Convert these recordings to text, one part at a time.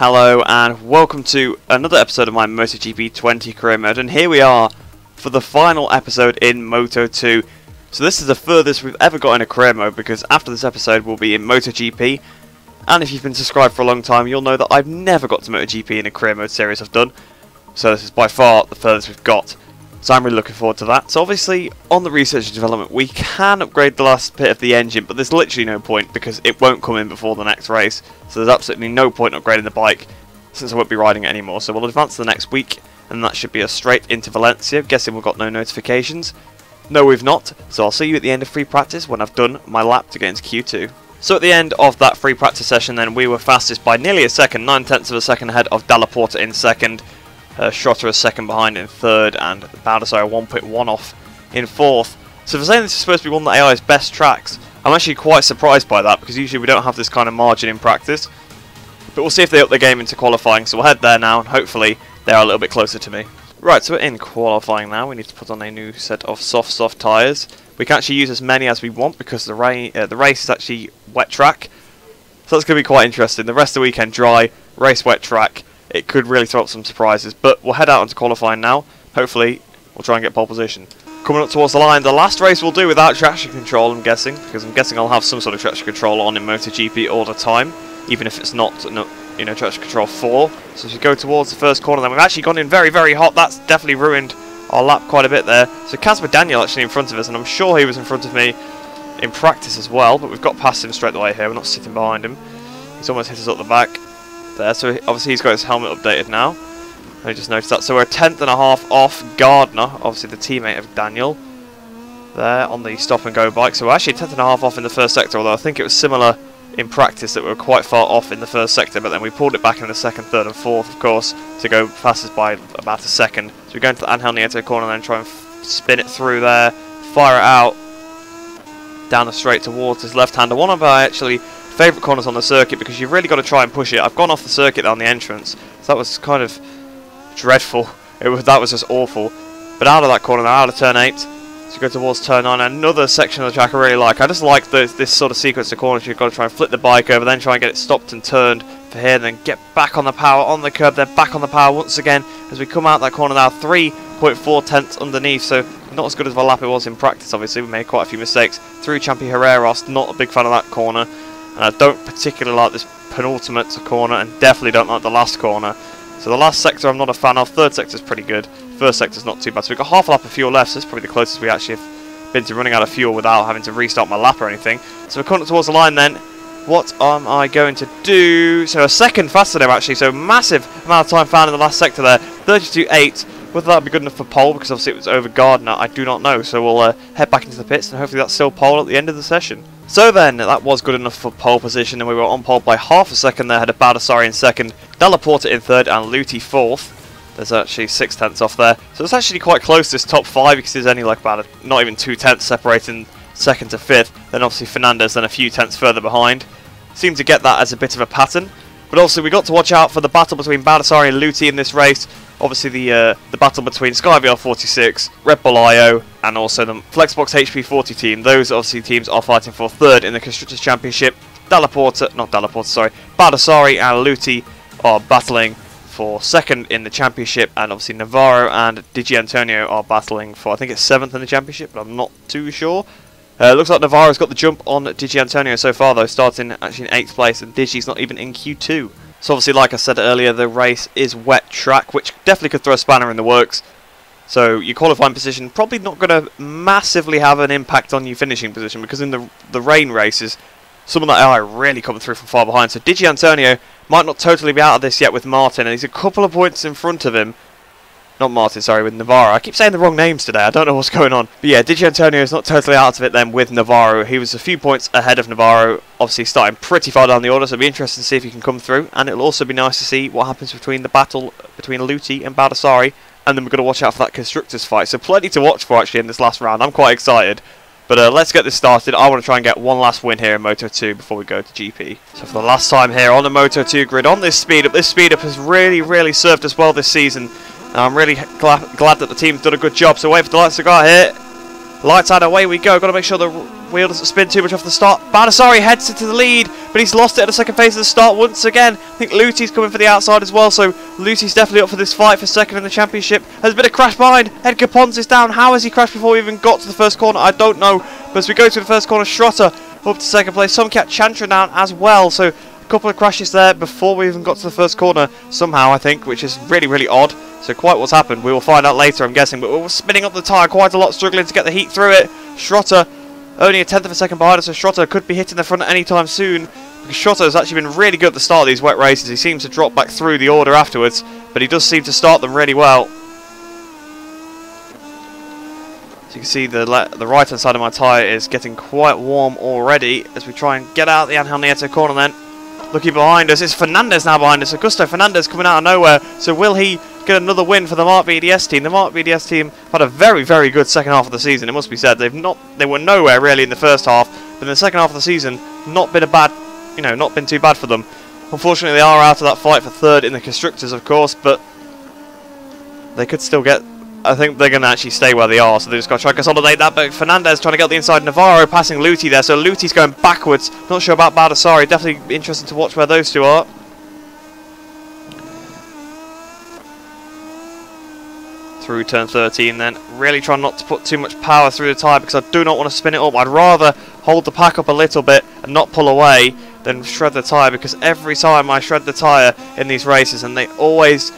Hello and welcome to another episode of my MotoGP 20 career mode, and here we are for the final episode in Moto2. So this is the furthest we've ever got in a career mode, because after this episode we'll be in MotoGP, and if you've been subscribed for a long time you'll know that I've never got to MotoGP in a career mode series I've done. So this is by far the furthest we've got. So I'm really looking forward to that. So obviously on the research and development we can upgrade the last bit of the engine, but there's literally no point because it won't come in before the next race. So there's absolutely no point in upgrading the bike since I won't be riding it anymore. So we'll advance to the next week and that should be us straight into Valencia. Guessing we've got no notifications. No, we've not. So I'll see you at the end of free practice when I've done my lap to get into Q2. So at the end of that free practice session then we were fastest by nearly a second, 9/10 of a second ahead of Dalla Porta in second. Schrotter a second behind in third, and Baldassarre 1.1 off in fourth. So for saying this is supposed to be one of the AI's best tracks, I'm actually quite surprised by that, because usually we don't have this kind of margin in practice. But we'll see if they up their game into qualifying, so we'll head there now, and hopefully they are a little bit closer to me. Right, so we're in qualifying now. We need to put on a new set of soft tyres. We can actually use as many as we want, because the race is actually wet track. So that's going to be quite interesting. The rest of the weekend dry, race wet track. It could really throw up some surprises, but we'll head out into qualifying now. Hopefully, we'll try and get pole position. Coming up towards the line, the last race we'll do without traction control, I'm guessing, because I'm guessing I'll have some sort of traction control on in MotoGP all the time, even if it's not, you know, traction control 4. So as we go towards the first corner, then we've actually gone in very, very hot. That's definitely ruined our lap quite a bit there. So Casper Daniel actually in front of us, and I'm sure he was in front of me in practice as well, but we've got past him straight away here. We're not sitting behind him. He's almost hit us up the back. There, so obviously he's got his helmet updated now. I just noticed that. So we're 10th and a half off Gardner, obviously the teammate of Daniel, there on the stop and go bike. So we're actually 10th and a half off in the first sector, although I think it was similar in practice that we were quite far off in the first sector, but then we pulled it back in the second, third and fourth, of course, to go fastest by about a second. So we go into the Angel Nieto corner and then try and spin it through there, fire it out down the straight towards his left-hander. One of our actually favourite corners on the circuit, because you've really got to try and push it. I've gone off the circuit on the entrance, so that was kind of dreadful. That was just awful. But out of that corner now, out of turn 8, so go towards turn 9, another section of the track I really like. I just like this sort of sequence of corners. You've got to try and flip the bike over, then try and get it stopped and turned for here, then get back on the power on the curb, then back on the power once again as we come out that corner now, 3.4 tenths underneath, so not as good as the lap it was in practice. Obviously we made quite a few mistakes through Champi Herreros. Not a big fan of that corner, and I don't particularly like this penultimate corner, and definitely don't like the last corner. So the last sector I'm not a fan of. Third sector is pretty good. First sector is not too bad. So we've got half a lap of fuel left. So this is probably the closest we actually have been to running out of fuel without having to restart my lap or anything. So we're coming towards the line then. What am I going to do? So a second faster there actually. So massive amount of time found in the last sector there. 32.8. Whether that would be good enough for pole, because obviously it was over Gardner, I do not know. So we'll head back into the pits, and hopefully that's still pole at the end of the session. So then, that was good enough for pole position, and we were on pole by half a second there. Had a Baldassarre in second, Dalla Porta in third, and Luti fourth. There's actually 6 tenths off there. So it's actually quite close, this top 5, because there's only like about not even 2 tenths separating second to fifth. Then obviously Fernandez then a few tenths further behind. Seemed to get that as a bit of a pattern. But also we got to watch out for the battle between Baldassarre and Luti in this race. Obviously the battle between Skyvr 46, Red Bull IO, and also the Flexbox HP40 team. Those obviously teams are fighting for third in the Constructors' Championship. Baldassarre and Luti are battling for second in the championship, and obviously Navarro and Digi Antonio are battling for, I think it's 7th in the championship, but I'm not too sure. Looks like Navarro's got the jump on Digi Antonio so far though, starting actually in 8th place, and Digi's not even in Q2. So obviously, like I said earlier, the race is wet track, which definitely could throw a spanner in the works. So your qualifying position probably not going to massively have an impact on your finishing position, because in the rain races, someone like I really coming through from far behind. So Digi Antonio might not totally be out of this yet with Martin, and he's a couple of points in front of him. Not Martin, sorry, with Navarro. I keep saying the wrong names today. I don't know what's going on. But yeah, Digi Antonio is not totally out of it then with Navarro. He was a few points ahead of Navarro, obviously starting pretty far down the order, so it'll be interesting to see if he can come through. And it'll also be nice to see what happens between the battle between Luti and Baldassarre. And then we're going to watch out for that Constructors fight. So plenty to watch for actually in this last round. I'm quite excited. But let's get this started. I want to try and get one last win here in Moto2 before we go to GP. So for the last time here on the Moto2 grid, on this speed up has really served us well this season. I'm really glad that the team's done a good job. So wait for the lights to go out here. Lights out, away we go. Got to make sure the wheel doesn't spin too much off the start. Baldassarre heads into the lead, but he's lost it at the second phase of the start once again. I think Luti's coming for the outside as well, so Luti's definitely up for this fight for second in the championship. There's been a crash behind. Edgar Pons is down. How has he crashed before we even got to the first corner? I don't know. But as we go to the first corner, Schrotter up to second place. Somcat Chantra down as well, so a couple of crashes there before we even got to the first corner somehow, I think, which is really, really odd. So quite what's happened, we will find out later, I'm guessing. But we're spinning up the tyre quite a lot, struggling to get the heat through it. Schrotter only a tenth of a second behind us, so Schrotter could be hitting the front at any time soon. Because Schrotter has actually been really good at the start of these wet races. He seems to drop back through the order afterwards, but he does seem to start them really well. So you can see the right hand side of my tyre is getting quite warm already as we try and get out the Angel Nieto corner then. Looking behind us, it's Fernandez now behind us. Augusto Fernandez coming out of nowhere. So will he get another win for the Mark VDS team? The Mark VDS team had a very, very good second half of the season, it must be said. They were nowhere really in the first half, but in the second half of the season, not been too bad for them. Unfortunately, they are out of that fight for third in the constructors, of course, but they could still get. I think they're going to actually stay where they are, so they just got to try to consolidate that. But Fernandez trying to get the inside. Navarro passing Luti there, so Luti's going backwards. Not sure about Baldassarre. Definitely interesting to watch where those two are. Through turn 13 then. Really trying not to put too much power through the tyre because I do not want to spin it up. I'd rather hold the pack up a little bit and not pull away than shred the tyre, because every time I shred the tyre in these races, and they always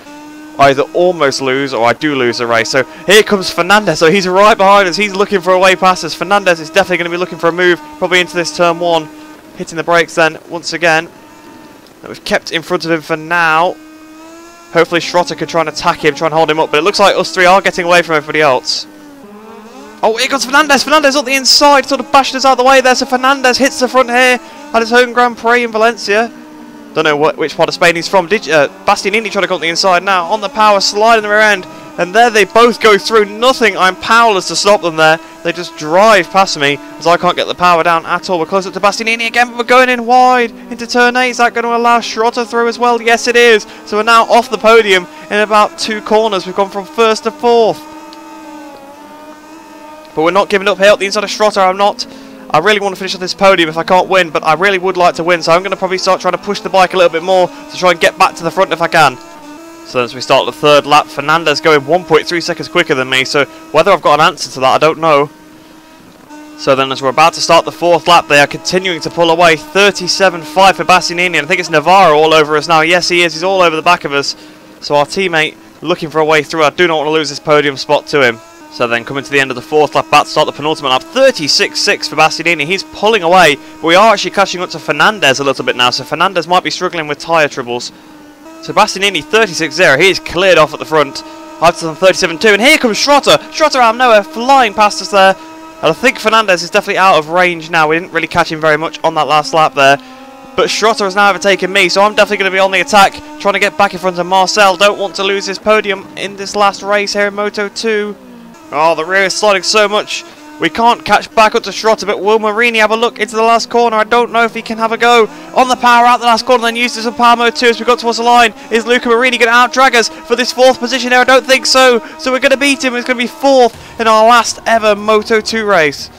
either almost lose or I do lose the race. So here comes Fernandez, so he's right behind us, he's looking for a way past us. Fernandez is definitely going to be looking for a move, probably into this turn 1, hitting the brakes then once again. That we've kept in front of him for now. Hopefully Schrotter can try and attack him, try and hold him up, but it looks like us three are getting away from everybody else. Oh, here comes Fernandez. Fernandez up the inside, sort of bashing us out of the way there, so Fernandez hits the front here at his home Grand Prix in Valencia. Don't know which part of Spain he's from. Bastianini trying to come to the inside now. On the power, slide in the rear end. And there they both go through. Nothing. I'm powerless to stop them there. They just drive past me as I can't get the power down at all. We're close up to Bastianini again, but we're going in wide into turn 8. Is that going to allow Schrotter through as well? Yes, it is. So we're now off the podium in about 2 corners. We've gone from 1st to 4th. But we're not giving up here at the inside of Schrotter. I really want to finish on this podium if I can't win, but I really would like to win, so I'm going to probably start trying to push the bike a little bit more to try and get back to the front if I can. So as we start the 3rd lap, Fernandez going 1.3 seconds quicker than me, so whether I've got an answer to that, I don't know. So then as we're about to start the 4th lap, they are continuing to pull away. 37.5 for Bastianini, and I think it's Navarro all over us now. Yes, he is. He's all over the back of us. So our teammate looking for a way through. I do not want to lose this podium spot to him. So then coming to the end of the 4th lap, about to start the penultimate lap, 36.6 for Bastianini. He's pulling away, but we are actually catching up to Fernandez a little bit now, so Fernandez might be struggling with tyre troubles. So Bastianini 36.0, he is cleared off at the front. I've done 37.2, and here comes Schrotter. Schrotter out of nowhere, flying past us there. And I think Fernandez is definitely out of range now. We didn't really catch him very much on that last lap there. But Schrotter has now overtaken me, so I'm definitely going to be on the attack, trying to get back in front of Marcel. Don't want to lose this podium in this last race here in Moto2. Oh, the rear is sliding so much. We can't catch back up to Schrotter, but will Marini have a look into the last corner? I don't know if he can have a go. On the power out the last corner, then use this on power mode 2 as we got towards the line. Is Luca Marini going to out-drag us for this 4th position here? I don't think so. So we're going to beat him. It's going to be 4th in our last ever Moto2 race.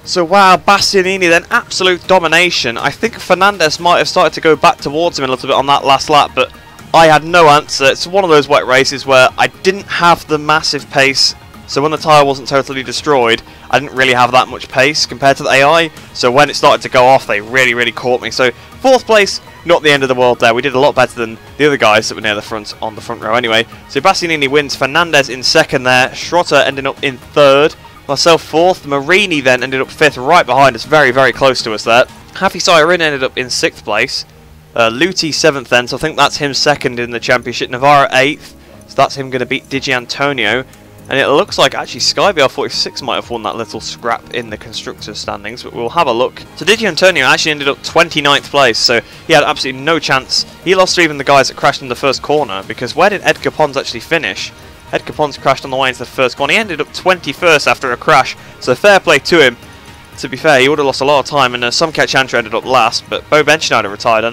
So wow, Bastianini then, absolute domination. I think Fernandez might have started to go back towards him a little bit on that last lap, but I had no answer. It's one of those wet races where I didn't have the massive pace. So when the tyre wasn't totally destroyed, I didn't really have that much pace compared to the AI. So when it started to go off, they really, really caught me. So 4th place, not the end of the world there. We did a lot better than the other guys that were near the front, on the front row anyway. So Bastianini wins, Fernandez in 2nd there, Schrotter ending up in 3rd, myself 4th, Marini then ended up 5th, right behind us, very, very close to us there. Hafi Sairin ended up in 6th place, Luti 7th then, so I think that's him 2nd in the championship, Navarro 8th, so that's him going to beat Digi Antonio. And it looks like actually SkyBR46 might have won that little scrap in the constructors standings, but we'll have a look. So Digi Antonio actually ended up 29th place, so he had absolutely no chance. He lost to even the guys that crashed in the first corner, because where did Edgar Pons actually finish? Edgar Pons crashed on the way into the first corner. He ended up 21st after a crash, so fair play to him. To be fair, he would have lost a lot of time, and Somcat Chantra ended up last, but Bo Benschneider retired. I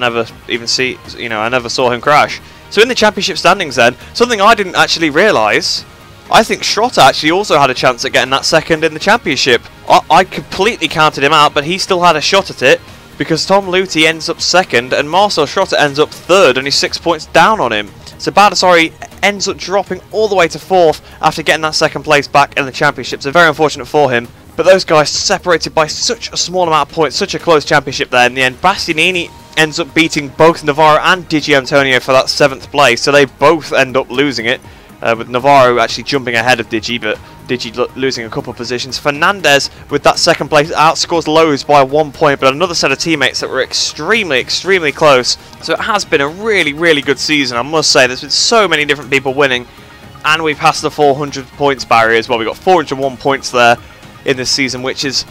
never saw him crash. So in the championship standings then, something I didn't actually realise, I think Schrotter actually also had a chance at getting that second in the championship. I completely counted him out, but he still had a shot at it, because Tom Luthi ends up second and Marcel Schrotter ends up third, and he's 6 points down on him. So Baldassarri ends up dropping all the way to fourth after getting that second place back in the championship. So very unfortunate for him. But those guys separated by such a small amount of points, such a close championship there in the end. Bastianini ends up beating both Navarro and Di Gianantonio for that 7th place, so they both end up losing it. With Navarro actually jumping ahead of Digi, but Digi losing a couple of positions. Fernandez, with that 2nd place, outscores Lowe's by 1 point, but another set of teammates that were extremely, extremely close. So it has been a really, really good season, I must say. There's been so many different people winning, and we passed the 400 points barrier as well. We got 401 points there in this season, which is,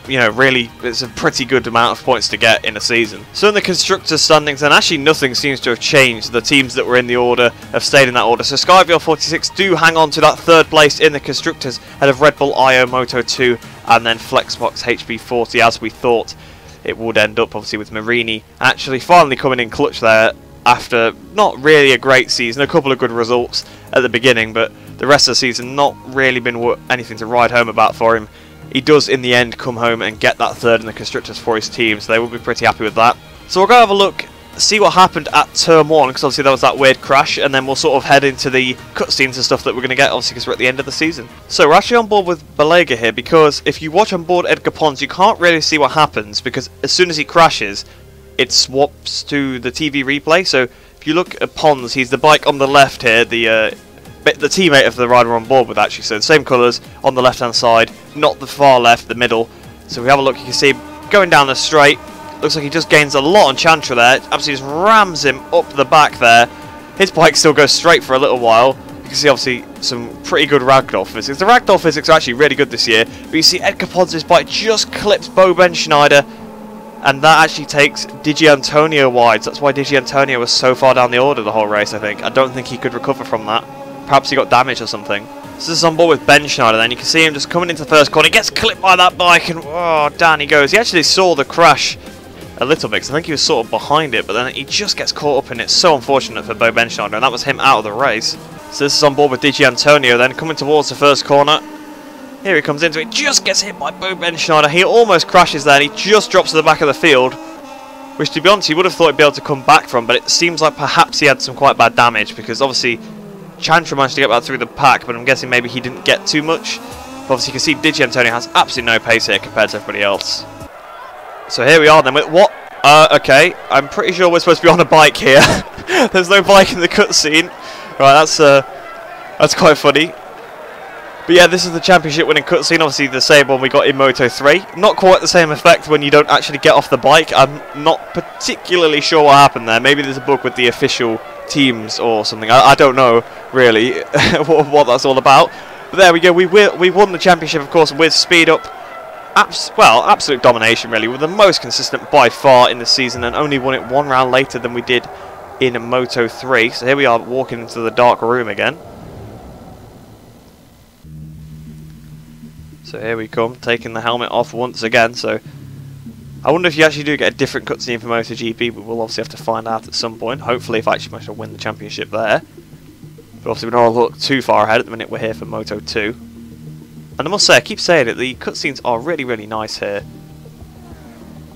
you know, really, it's a pretty good amount of points to get in a season. So in the constructors standings, then actually nothing seems to have changed. The teams that were in the order have stayed in that order. So Skyville 46 do hang on to that 3rd place in the constructors, ahead of Red Bull IO Moto2 and then Flexbox HB40, as we thought it would end up, obviously, with Marini actually finally coming in clutch there after not really a great season. A couple of good results at the beginning, but the rest of the season not really been anything to ride home about for him. He does, in the end, come home and get that 3rd in the constructors for his team, so they will be pretty happy with that. So we'll go have a look, see what happened at Turn 1, because obviously there was that weird crash, and then we'll sort of head into the cutscenes and stuff that we're going to get, obviously, because we're at the end of the season. So we're actually on board with Balega here, because if you watch on board Edgar Pons, you can't really see what happens, because as soon as he crashes, it swaps to the TV replay. So if you look at Pons, he's the bike on the left here, the teammate of the rider we're on board with, actually, so the same colours on the left hand side, not the far left, the middle. So if we have a look, you can see going down the straight, looks like he just gains a lot on Chantra there, absolutely just rams him up the back there. His bike still goes straight for a little while. You can see obviously some pretty good ragdoll physics. The ragdoll physics are actually really good this year, but you see Edgar Pons' bike just clips Bo Benschneider, and that actually takes Di Gianantonio wide. So that's why Di Gianantonio was so far down the order the whole race, I think. I don't think he could recover from that. Perhaps he got damaged or something. So this is on board with Benschneider then. You can see him just coming into the first corner. He gets clipped by that bike and oh, down he goes. He actually saw the crash a little bit, because I think he was sort of behind it, but then he just gets caught up in it. So unfortunate for Bo Benschneider, and that was him out of the race. So this is on board with Di Gianantonio then, coming towards the first corner. Here he comes into it, just gets hit by Bo Benschneider. He almost crashes there, and he just drops to the back of the field, which, to be honest, he would have thought he'd be able to come back from, but it seems like perhaps he had some quite bad damage, because obviously Chantra managed to get back through the pack, but I'm guessing maybe he didn't get too much. But obviously you can see Di Gianantonio has absolutely no pace here compared to everybody else. So here we are then with what? Okay, I'm pretty sure we're supposed to be on a bike here. There's no bike in the cutscene. Right, that's quite funny. But yeah, this is the championship winning cutscene, obviously the same one we got in Moto3. Not quite the same effect when you don't actually get off the bike. I'm not particularly sure what happened there. Maybe there's a bug with the official teams or something. I don't know, really, what that's all about. But there we go. We won the championship, of course, with speed up. Absolute domination, really. We're the most consistent by far in the season, and only won it 1 round later than we did in Moto3. So here we are walking into the dark room again. So here we come, taking the helmet off once again. So I wonder if you actually do get a different cutscene for MotoGP. We will obviously have to find out at some point. Hopefully if I actually manage to win the championship there. But obviously we don't want to look too far ahead at the minute. We're here for Moto2. And I must say, I keep saying it, the cutscenes are really, really nice here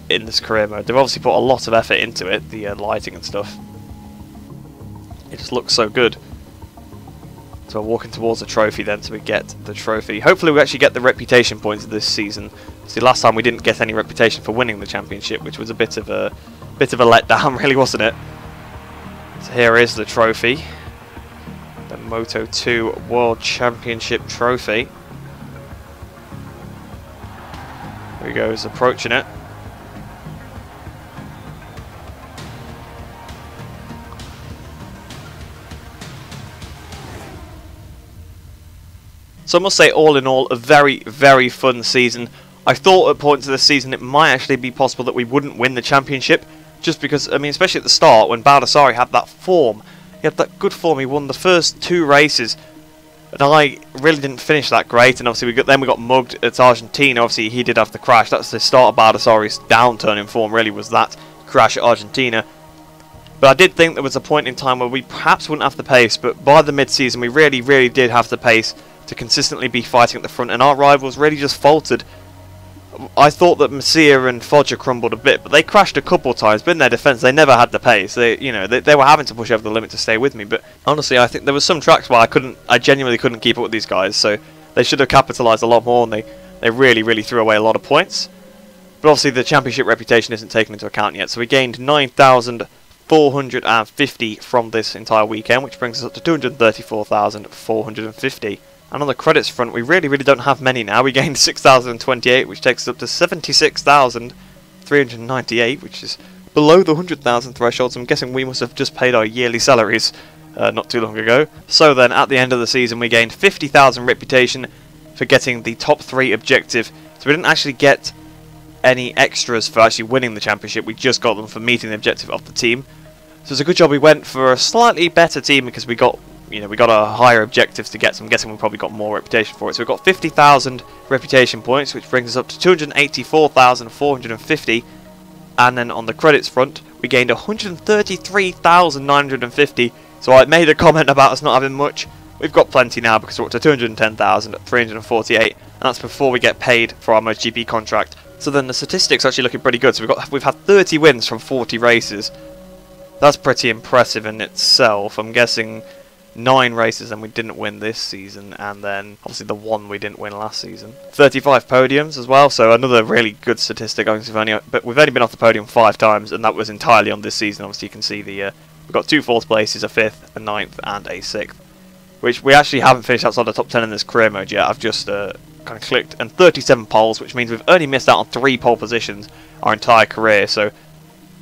in this career mode. They've obviously put a lot of effort into it, the lighting and stuff. It just looks so good. So we're walking towards the trophy then, so we get the trophy. Hopefully we actually get the reputation points this season. See, last time we didn't get any reputation for winning the championship, which was a bit of a letdown, really, wasn't it? So here is the trophy, the Moto2 World Championship trophy. Here he goes, approaching it. So I must say, all in all, a very, very fun season. I thought at points of the season it might actually be possible that we wouldn't win the championship, just because, I mean, especially at the start, when Baldassarri had that form. He had that good form, he won the first 2 races, and I really didn't finish that great, and obviously we got mugged at Argentina. Obviously he did have the crash. That's the start of Baldassarri's downturn in form, really, was that crash at Argentina. But I did think there was a point in time where we perhaps wouldn't have the pace, but by the mid-season we really did have the pace to consistently be fighting at the front, and our rivals really just faltered. I thought that Masia and Foggia crumbled a bit, but they crashed a couple of times, but in their defence they never had the pace. They were having to push over the limit to stay with me, but honestly I think there was some tracks where I genuinely couldn't keep up with these guys, so they should have capitalised a lot more, and they really threw away a lot of points. But obviously the championship reputation isn't taken into account yet, so we gained 9,450 from this entire weekend, which brings us up to 234,450. And on the credits front, we really don't have many now. We gained 6,028, which takes us up to 76,398, which is below the 100,000 threshold, so I'm guessing we must have just paid our yearly salaries not too long ago. So then, at the end of the season, we gained 50,000 reputation for getting the top 3 objective. So we didn't actually get any extras for actually winning the championship, we just got them for meeting the objective of the team. So it's a good job we went for a slightly better team, because we got a higher objectives to get, so I'm guessing we probably got more reputation for it. So we've got 50,000 reputation points, which brings us up to 284,450, and then on the credits front, we gained 133,950, so I made a comment about us not having much. We've got plenty now, because we're up to 210,348, and that's before we get paid for our MotoGP contract. So then the statistics are actually looking pretty good. So we've had 30 wins from 40 races. That's pretty impressive in itself. I'm guessing 9 races and we didn't win this season, and then obviously the 1 we didn't win last season. 35 podiums as well, so another really good statistic. We've only been off the podium 5 times, and that was entirely on this season. Obviously you can see we've got 2 4th places, a 5th, a 9th, and a 6th, which we actually haven't finished outside the top 10 in this career mode yet. I've just kind of clicked, and 37 poles, which means we've only missed out on 3 pole positions our entire career. So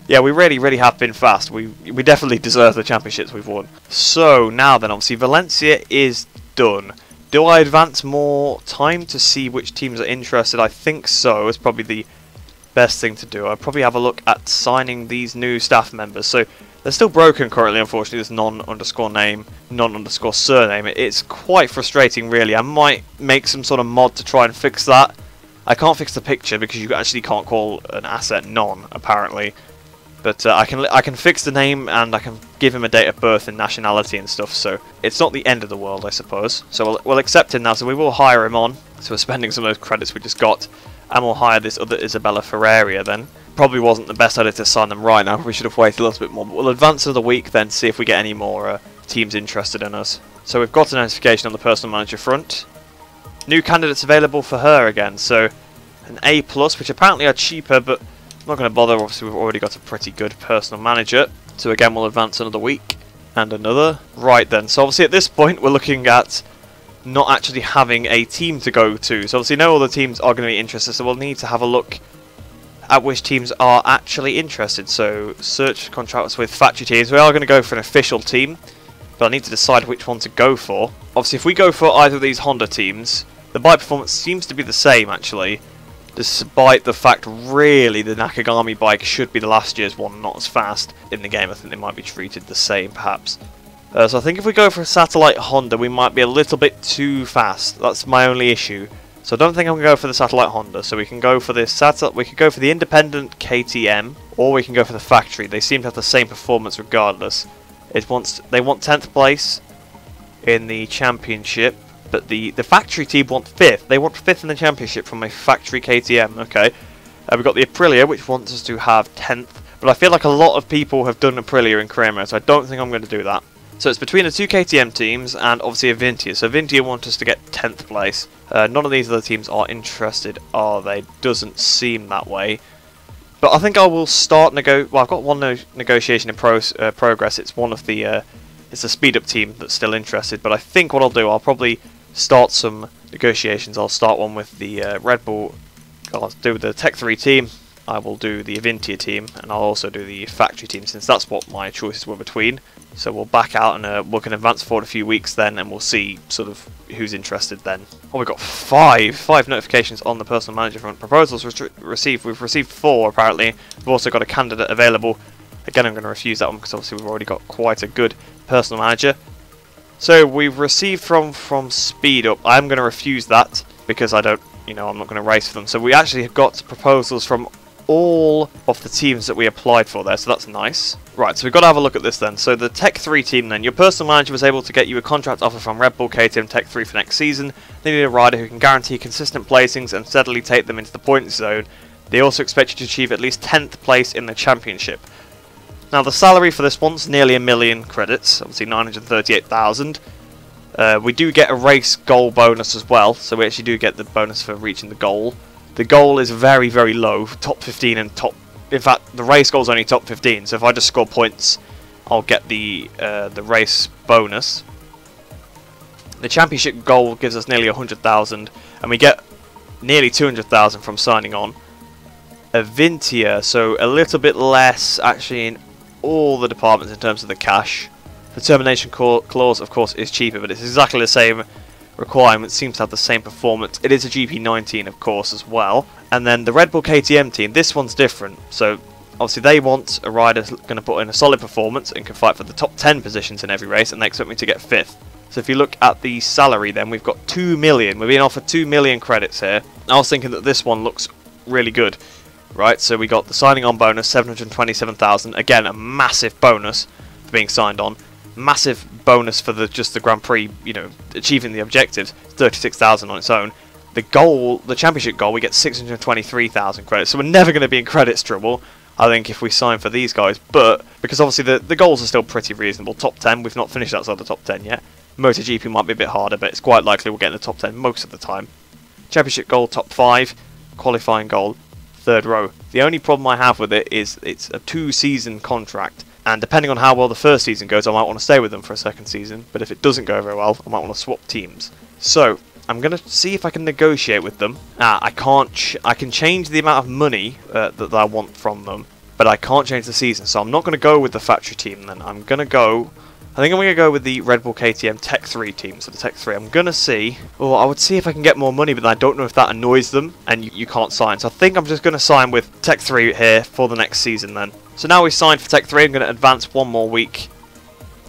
yeah, we really have been fast. We definitely deserve the championships we've won. So now then, obviously Valencia is done. Do I advance more time to see which teams are interested? I think so. It's probably the best thing to do. I'll probably have a look at signing these new staff members. So they're still broken currently, unfortunately, this non_name, non_surname. It's quite frustrating, really. I might make some sort of mod to try and fix that. I can't fix the picture because you actually can't call an asset non, apparently. But I can fix the name, and I can give him a date of birth and nationality and stuff, so it's not the end of the world, I suppose. So we'll accept him now, so we will hire him on. So we're spending some of those credits we just got, and we'll hire this other Isabella Ferreira then. Probably wasn't the best idea to sign them right now, we should have waited a little bit more, but we'll advance another week then, see if we get any more teams interested in us. So we've got a notification on the personal manager front. New candidates available for her again, so an A+, which apparently are cheaper, but I'm not going to bother. Obviously we've already got a pretty good personal manager, so again we'll advance another week and another. Right then, so obviously at this point we're looking at not actually having a team to go to, so obviously no other teams are going to be interested, so we'll need to have a look at which teams are actually interested. So search contracts with factory teams. We are going to go for an official team, but I need to decide which one to go for. Obviously if we go for either of these Honda teams, the bike performance seems to be the same actually, despite the fact really the Nakagami bike should be the last year's one, not as fast in the game. I think they might be treated the same perhaps. So I think if we go for a satellite Honda we might be a little bit too fast. That's my only issue. So I don't think I'm going to go for the satellite Honda. So we can go for this we could go for the independent KTM, or we can go for the factory. They seem to have the same performance regardless. They want 10th place in the championship, but the factory team want 5th. They want 5th in the championship from a factory KTM. Okay, we've got the Aprilia, which wants us to have 10th, but I feel like a lot of people have done Aprilia in career mode, so I don't think I'm going to do that. So it's between the 2 KTM teams and obviously Avintia. So Avintia want us to get 10th place. None of these other teams are interested, are they? Doesn't seem that way. But I think I will start well, I've got one negotiation in progress. It's one of the it's a speed up team that's still interested. But I think what I'll do, I'll probably start some negotiations. I'll start one with the Red Bull. I'll do the Tech 3 team. I will do the Avintia team, and I'll also do the factory team, since that's what my choices were between. So we'll back out and we can advance forward a few weeks then, and we'll see sort of who's interested then. Oh, we've got five notifications on the personal manager front. Proposals received. We've received 4 apparently. We've also got a candidate available. Again, I'm going to refuse that one because obviously we've already got quite a good personal manager. So we've received from Speed Up. I'm going to refuse that because I don't, I'm not going to race for them. So we actually have got proposals from all of the teams that we applied for there, so that's nice. Right, so we've got to have a look at this then. So the Tech 3 team then, your personal manager was able to get you a contract offer from Red Bull KTM Tech 3 for next season. They need a rider who can guarantee consistent placings and steadily take them into the points zone. They also expect you to achieve at least 10th place in the championship. Now the salary for this one's nearly 1 million credits, obviously 938,000. We do get a race goal bonus as well, so we actually do get the bonus for reaching the goal. The goal is very, very low, top 15 and top... In fact, the race goal is only top 15, so if I just score points, I'll get the race bonus. The championship goal gives us nearly 100,000, and we get nearly 200,000 from signing on. A Vintia, so a little bit less actually in all the departments in terms of the cash. The termination clause, of course, is cheaper, but it's exactly the same requirement, seems to have the same performance. It is a GP19, of course, as well. And then the Red Bull KTM team, this one's different. So obviously they want a rider who's going to put in a solid performance and can fight for the top 10 positions in every race, and they expect me to get 5th. So if you look at the salary then, we've got 2 million. We're being offered 2 million credits here. I was thinking that this one looks really good. Right, so we got the signing on bonus, 727,000. Again, a massive bonus for being signed on. Massive bonus for just the Grand Prix, you know, achieving the objectives, 36,000 on its own. The goal, the championship goal, we get 623,000 credits. So we're never going to be in credits trouble, I think, if we sign for these guys. But because obviously the goals are still pretty reasonable. Top 10, we've not finished outside the top 10 yet. MotoGP might be a bit harder, but it's quite likely we'll get in the top 10 most of the time. Championship goal, top 5. Qualifying goal, 3rd row. The only problem I have with it is it's a 2-season contract. And depending on how well the first season goes, I might want to stay with them for a 2nd season. But if it doesn't go very well, I might want to swap teams. So I'm going to see if I can negotiate with them. I can't. I can change the amount of money that I want from them, but I can't change the season. So I'm not going to go with the factory team then. I'm going to go... I think I'm going to go with the Red Bull KTM Tech 3 team. So the Tech 3. I'm going to see... Well, I would see if I can get more money, but I don't know if that annoys them and you can't sign. So I think I'm just going to sign with Tech 3 here for the next season then. So now we've signed for Tech 3, I'm going to advance one more week.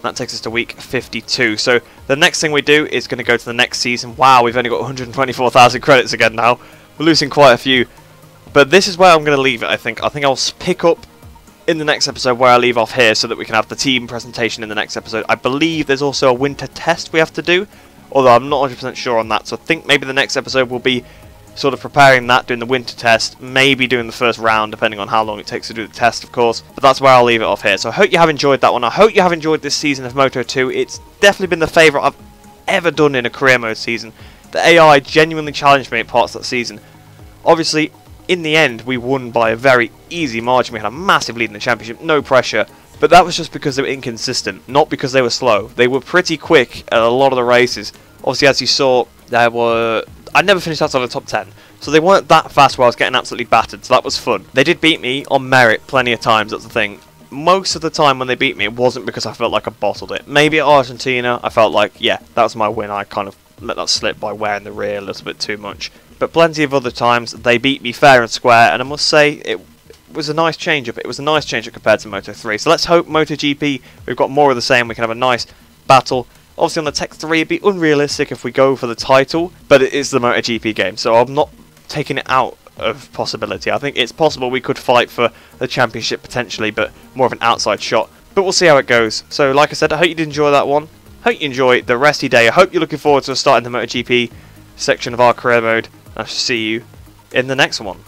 That takes us to week 52. So the next thing we do is going to go to the next season. Wow, we've only got 124,000 credits again now. We're losing quite a few. But this is where I'm going to leave it, I think. I think I'll pick up in the next episode where I leave off here so that we can have the team presentation in the next episode. I believe there's also a winter test we have to do, although I'm not 100% sure on that. So I think maybe the next episode will be sort of preparing that, doing the winter test, maybe doing the first round, depending on how long it takes to do the test, of course. But that's where I'll leave it off here. So I hope you have enjoyed that one. I hope you have enjoyed this season of Moto2. It's definitely been the favourite I've ever done in a career mode season. The AI genuinely challenged me at parts of that season. Obviously, in the end, we won by a very easy margin. We had a massive lead in the championship, no pressure. But that was just because they were inconsistent, not because they were slow. They were pretty quick at a lot of the races. Obviously, as you saw, I never finished outside the top 10, so they weren't that fast where I was getting absolutely battered, so that was fun. They did beat me on merit plenty of times, that's the thing. Most of the time when they beat me, it wasn't because I felt like I bottled it. Maybe at Argentina, I felt like, yeah, that was my win. I kind of let that slip by wearing the rear a little bit too much. But plenty of other times, they beat me fair and square, and I must say, it was a nice change-up. It was a nice change-up compared to Moto3. So let's hope MotoGP, we've got more of the same, we can have a nice battle. Obviously on the Tech 3 it'd be unrealistic if we go for the title, but it is the MotoGP game, so I'm not taking it out of possibility. I think it's possible we could fight for the championship potentially, but more of an outside shot. But we'll see how it goes. So like I said, I hope you did enjoy that one. Hope you enjoy the rest of your day. I hope you're looking forward to starting the MotoGP section of our career mode. I shall see you in the next one.